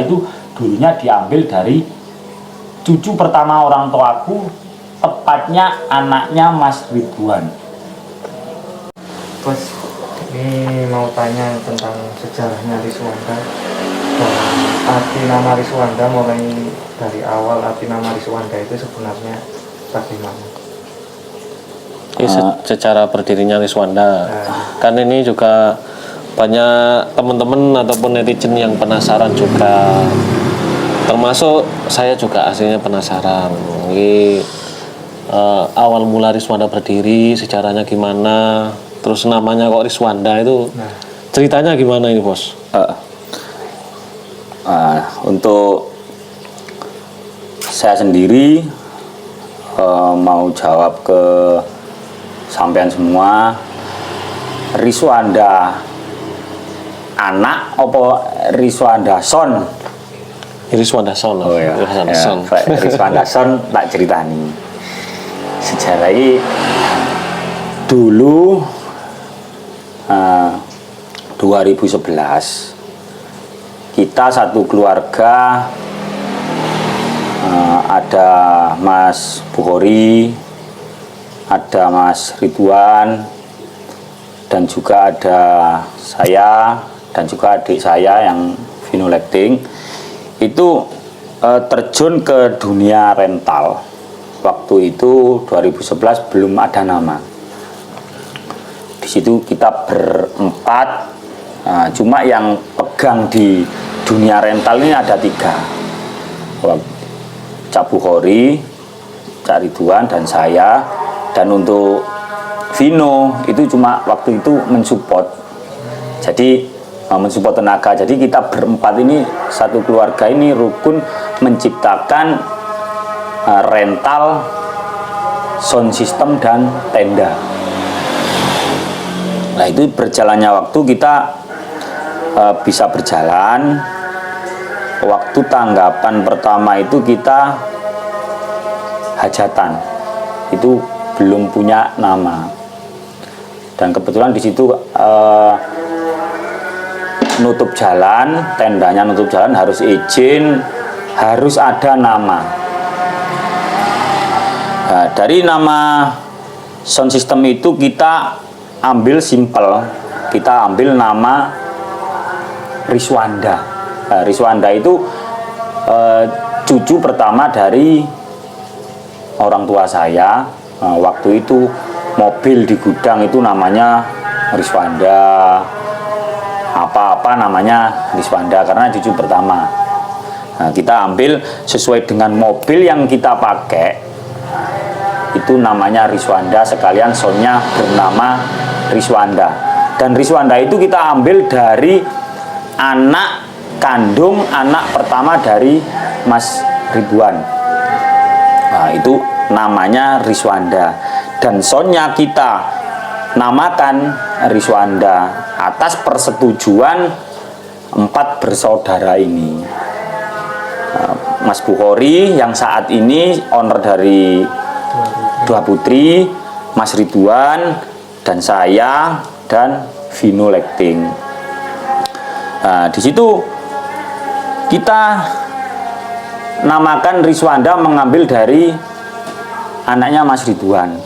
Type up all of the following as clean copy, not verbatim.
itu dulunya diambil dari cucu pertama orang tuaku, tepatnya anaknya Mas Ridwan. Bos, ini mau tanya tentang sejarahnya Riswanda dan arti nama Riswanda, mulai dari awal arti nama Riswanda itu sebenarnya bagaimana? Secara berdirinya Riswanda, kan ini juga banyak teman-teman ataupun netizen yang penasaran juga, termasuk saya juga aslinya penasaran. Ini awal mula Riswanda berdiri, sejarahnya gimana, terus namanya kok Riswanda itu, ceritanya gimana ini bos? Untuk saya sendiri mau jawab ke sampean semua, Riswanda anak apa Riswanda son? Riswanda son. Oh ya, Riswanda son tak ceritani. Sejarahnya dulu 2011 kita satu keluarga, ada Mas Bukhari, ada Mas Ridwan, dan juga ada saya dan juga adik saya yang Vinolacting, itu terjun ke dunia rental. Waktu itu 2011 belum ada nama. Di situ kita berempat, cuma yang pegang di dunia rental ini ada 3. Cak Bukhari, Cak Ridwan, dan saya. Dan untuk Vino itu cuma waktu itu mensupport, jadi mensupport tenaga. Jadi kita berempat ini, satu keluarga ini rukun menciptakan rental sound system dan tenda. Nah itu berjalannya waktu kita bisa berjalan. Waktu tanggapan pertama itu kita hajatan, itu belum punya nama, dan kebetulan di situ nutup jalan, tendanya nutup jalan, harus izin, harus ada nama. Nah, dari nama sound system itu kita ambil simple, kita ambil nama Riswanda. Nah, Riswanda itu cucu pertama dari orang tua saya. Waktu itu mobil di gudang itu namanya Riswanda, apa-apa namanya Riswanda karena cucu pertama. Nah, kita ambil sesuai dengan mobil yang kita pakai, itu namanya Riswanda, sekalian soundnya bernama Riswanda. Dan Riswanda itu kita ambil dari anak kandung anak pertama dari Mas Ridwan. Nah, itu namanya Riswanda, dan soundnya kita namakan Riswanda atas persetujuan 4 bersaudara ini. Mas Bukhari yang saat ini owner dari Dua Putri, Mas Ridwan, dan saya, dan Vinolacting. Nah, di situ kita namakan Riswanda mengambil dari anaknya Mas Ridwan.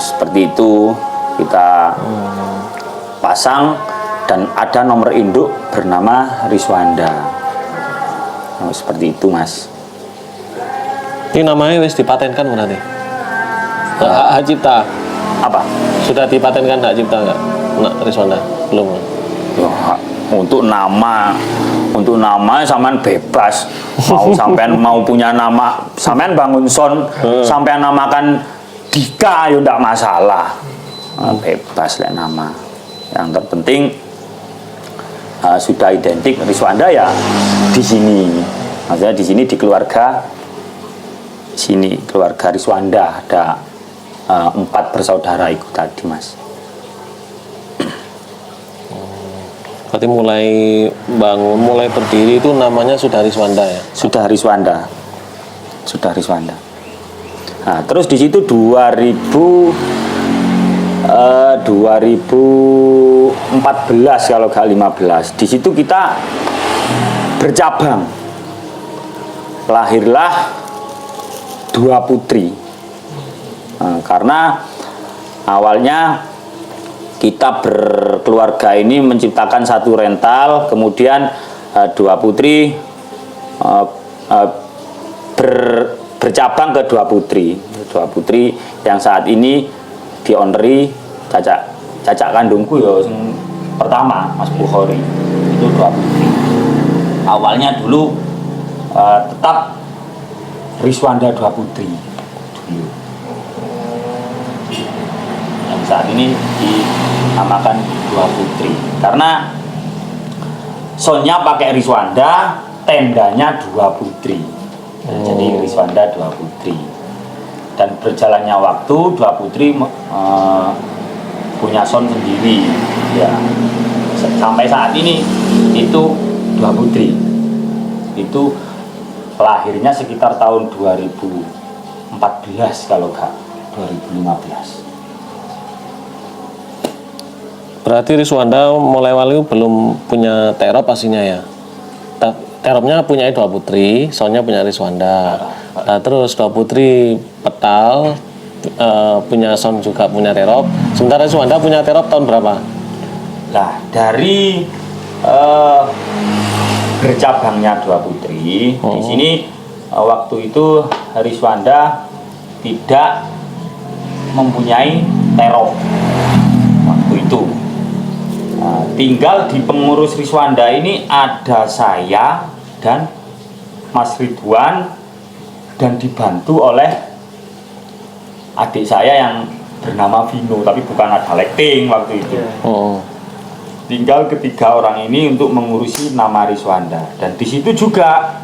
Seperti itu kita pasang, dan ada nomor induk bernama Riswanda. Seperti itu mas. Ini namanya wis dipatenkan berarti? Hak cipta Apa? sudah dipatenkan hak cipta nggak? Riswanda belum? Ya, untuk nama sampean bebas. Mau sampean mau punya nama, sampean bangun sound, sampean namakan Dika, ya enggak masalah. Bebas lah nama. Yang terpenting sudah identik Riswanda ya di sini. Maksudnya di sini di keluarga sini, keluarga Riswanda ada 4 bersaudara ikut tadi mas. Berarti mulai berdiri itu namanya sudah Riswanda ya? Sudah Riswanda. Nah, terus di situ 2014 kalau nggak 15. Di situ kita bercabang. Lahirlah 2 putri. Nah, karena awalnya kita berkeluarga ini menciptakan satu rental, kemudian 2 putri bercabang ke 2 putri. 2 putri yang saat ini dioneri cacak kandungku ya pertama Mas Bukhari itu 2 putri. Awalnya dulu tetap Riswanda 2 putri dulu. Yang saat ini dinamakan 2 putri karena soundnya pakai Riswanda, tendanya 2 putri. Nah, jadi Riswanda 2 putri. Dan berjalannya waktu 2 putri punya sound sendiri ya. Sampai saat ini itu 2 putri. Itu lahirnya sekitar tahun 2014 kalau enggak 2015. Berarti Riswanda mulai awal belum punya terop pastinya ya. Teropnya punya 2 putri, soundnya punya Riswanda. Nah, terus 2 putri petal punya sound juga punya terop. Sementara Riswanda punya terop tahun berapa? Nah, dari bercabangnya 2 putri di sini waktu itu Riswanda tidak mempunyai terop waktu itu. Nah, tinggal di pengurus Riswanda ini ada saya dan Mas Ridwan dan dibantu oleh adik saya yang bernama Vino, tapi bukan ada lighting waktu itu. Tinggal ketiga orang ini untuk mengurusi nama Riswanda, dan di situ juga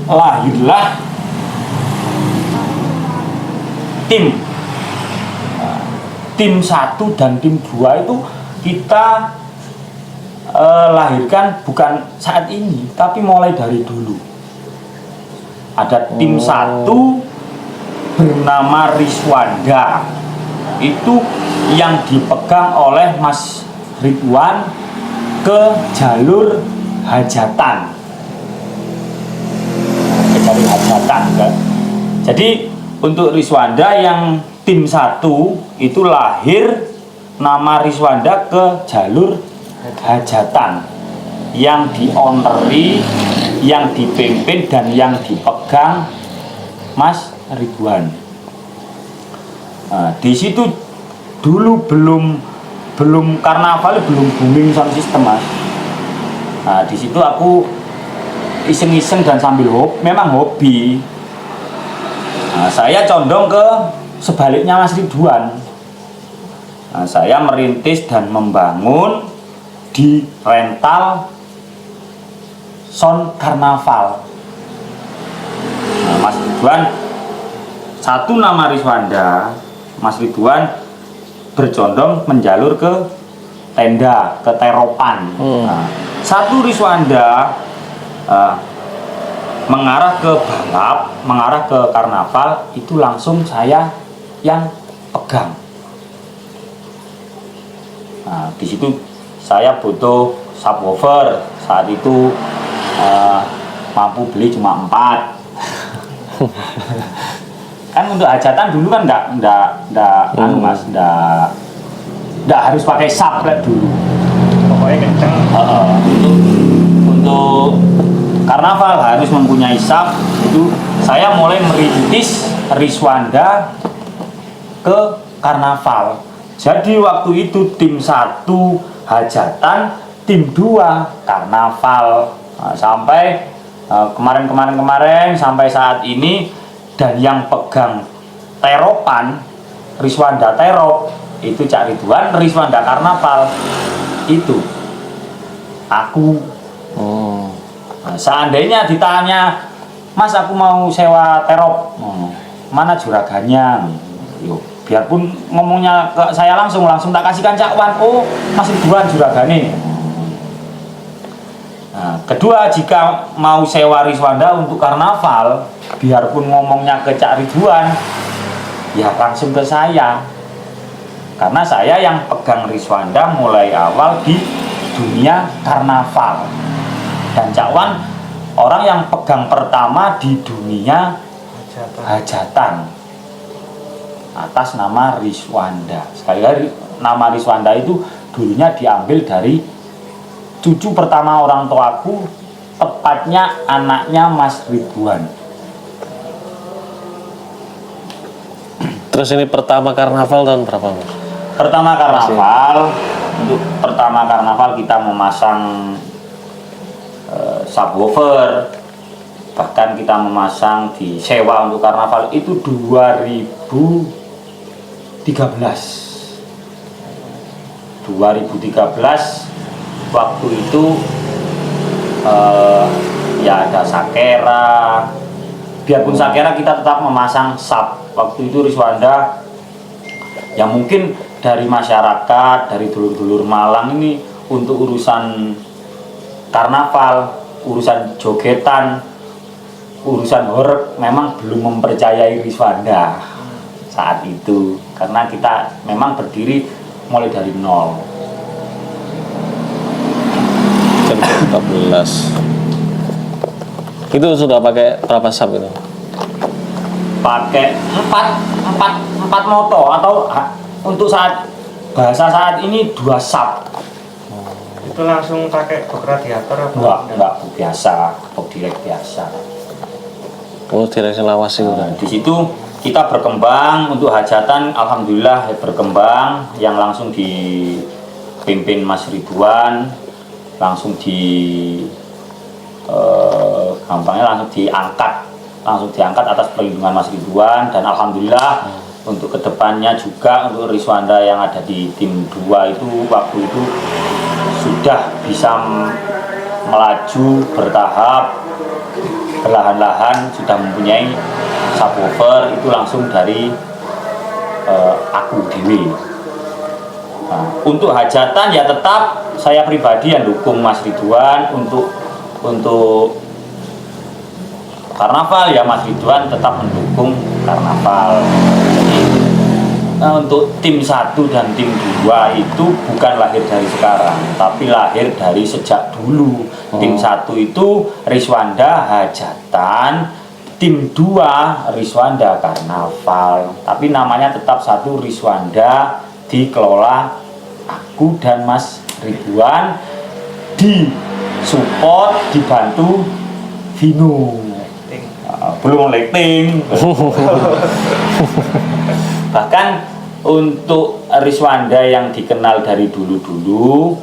lahirlah tim 1 dan tim 2 itu kita lahirkan bukan saat ini, tapi mulai dari dulu. Ada tim 1 bernama Riswanda, itu yang dipegang oleh Mas Ridwan ke jalur hajatan. Ke jalur hajatan kan? Jadi untuk Riswanda yang tim 1 itu lahir nama Riswanda ke jalur hajatan, yang dioneri, yang dipimpin dan yang dipegang Mas Ridwan. Nah, di situ dulu belum karnaval, belum booming sound system, Mas. Nah, di situ aku iseng-iseng dan sambil memang hobi. Nah, saya condong ke sebaliknya Mas Ridwan. Nah, saya merintis dan membangun di rental sound karnaval. Nah, Mas Ridwan, satu nama Riswanda, Mas Ridwan bercondong menjalur ke tenda, ke teropan. Nah, satu Riswanda mengarah ke balap, mengarah ke karnaval, itu langsung saya yang pegang. Nah, di situ saya butuh subwoofer, saat itu mampu beli cuma 4. Kan untuk hajatan dulu kan enggak anu Mas, enggak harus pakai sub dulu. Pokoknya kenceng. Untuk karnaval harus mempunyai sub. Itu saya mulai merintis Riswanda ke karnaval. Jadi waktu itu tim 1 hajatan, tim 2 karnaval. Nah, sampai kemarin sampai saat ini, dan yang pegang teropan Riswanda terop itu Cak Ridwan, Riswanda karnaval itu aku. Nah, seandainya ditanya, Mas aku mau sewa terop, mana juragannya? Yuk, biarpun ngomongnya ke saya langsung tak kasihkan Cak Wan, oh Mas Ridwan juragane. Nah, kedua, jika mau sewa Riswanda untuk karnaval, biarpun ngomongnya ke Cak Ridwan, ya langsung ke saya, karena saya yang pegang Riswanda mulai awal di dunia karnaval. Dan Cakwan orang yang pegang pertama di dunia hajatan atas nama Riswanda. Sekali lagi, nama Riswanda itu dulunya diambil dari cucu pertama orang tuaku, tepatnya anaknya Mas Ridwan. Terus ini pertama karnaval tahun berapa, Mas? Pertama karnaval, untuk pertama karnaval kita memasang subwoofer, bahkan kita memasang di sewa untuk karnaval itu 2013 waktu itu ya ada sakera, biarpun sakera kita tetap memasang sub. Waktu itu Riswanda yang mungkin dari masyarakat, dari dulur-dulur Malang ini untuk urusan karnaval, urusan jogetan, urusan horeg memang belum mempercayai Riswanda saat itu, karena kita memang berdiri mulai dari nol. Jam 14. Itu sudah pakai berapa sub itu? Pakai empat moto, atau untuk saat bahasa saat ini 2 sub. Itu langsung pakai box radiator apa? Enggak biasa, box direct biasa. Oh, direksi lawas itu. Di situ kita berkembang untuk hajatan, alhamdulillah berkembang, yang langsung dipimpin Mas Ridwan, langsung gampangnya langsung diangkat atas perlindungan Mas Ridwan, dan alhamdulillah untuk kedepannya juga untuk Riswanda yang ada di tim 2 itu waktu itu sudah bisa melaju bertahap, perlahan-lahan sudah mempunyai subwoofer itu langsung dari aku dewi. Nah, untuk hajatan ya tetap saya pribadi yang dukung Mas Ridwan, untuk karnaval ya Mas Ridwan tetap mendukung karnaval. Jadi untuk tim 1 dan tim 2 itu bukan lahir dari sekarang, tapi lahir dari sejak dulu. Tim 1 itu Riswanda hajatan, tim 2 Riswanda karnaval, tapi namanya tetap satu, Riswanda, dikelola aku dan Mas Ridwan, disupport, dibantu Vino. Belum lighting. Bahkan untuk Riswanda yang dikenal dari dulu-dulu,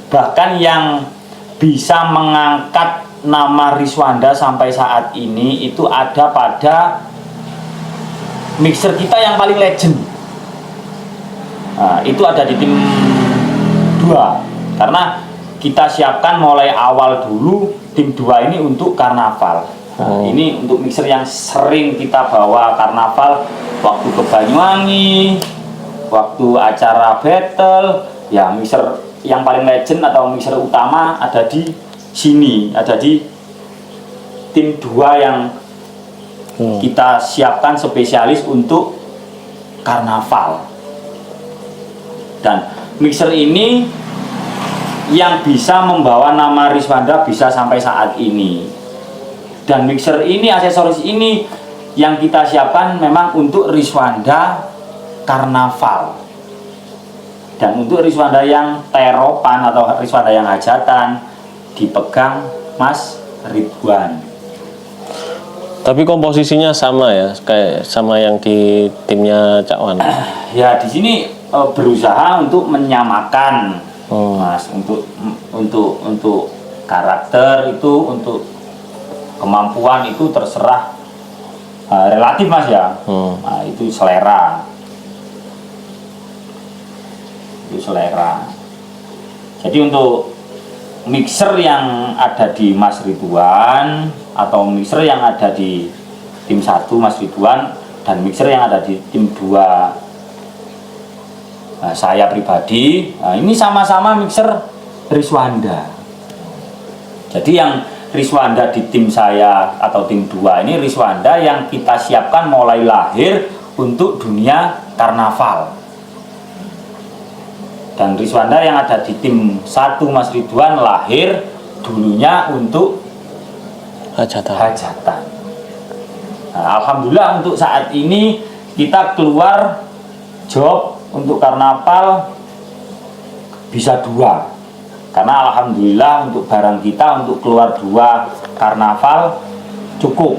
bahkan yang bisa mengangkat nama Riswanda sampai saat ini itu ada pada mixer kita yang paling legend. Nah, itu ada di tim 2, karena kita siapkan mulai awal dulu tim 2 ini untuk karnaval. Nah, ini untuk mixer yang sering kita bawa karnaval, waktu ke Banyuwangi, waktu acara battle, ya mixer yang paling legend atau mixer utama ada di sini, ada di tim 2 yang kita siapkan spesialis untuk karnaval. Dan mixer ini yang bisa membawa nama Riswanda bisa sampai saat ini. Dan mixer ini, aksesoris ini yang kita siapkan memang untuk Riswanda karnaval. Dan untuk Riswanda yang teropan atau Riswanda yang hajatan dipegang Mas Ridwan. Tapi komposisinya sama ya, kayak sama yang di timnya Cakwan. Ya di sini berusaha untuk menyamakan, Mas, untuk karakter itu, untuk kemampuan itu terserah relatif, Mas ya. Nah, itu selera. Jadi untuk mixer yang ada di Mas Ridwan atau mixer yang ada di tim 1 Mas Ridwan dan mixer yang ada di tim 2 saya pribadi, ini sama-sama mixer Riswanda. Jadi yang Riswanda di tim saya atau tim 2 ini Riswanda yang kita siapkan mulai lahir untuk dunia karnaval. Dan Riswanda yang ada di tim 1 Mas Ridwan lahir dulunya untuk hajatan. Nah, alhamdulillah untuk saat ini kita keluar job untuk karnaval bisa 2. Karena alhamdulillah untuk barang kita untuk keluar 2 karnaval cukup.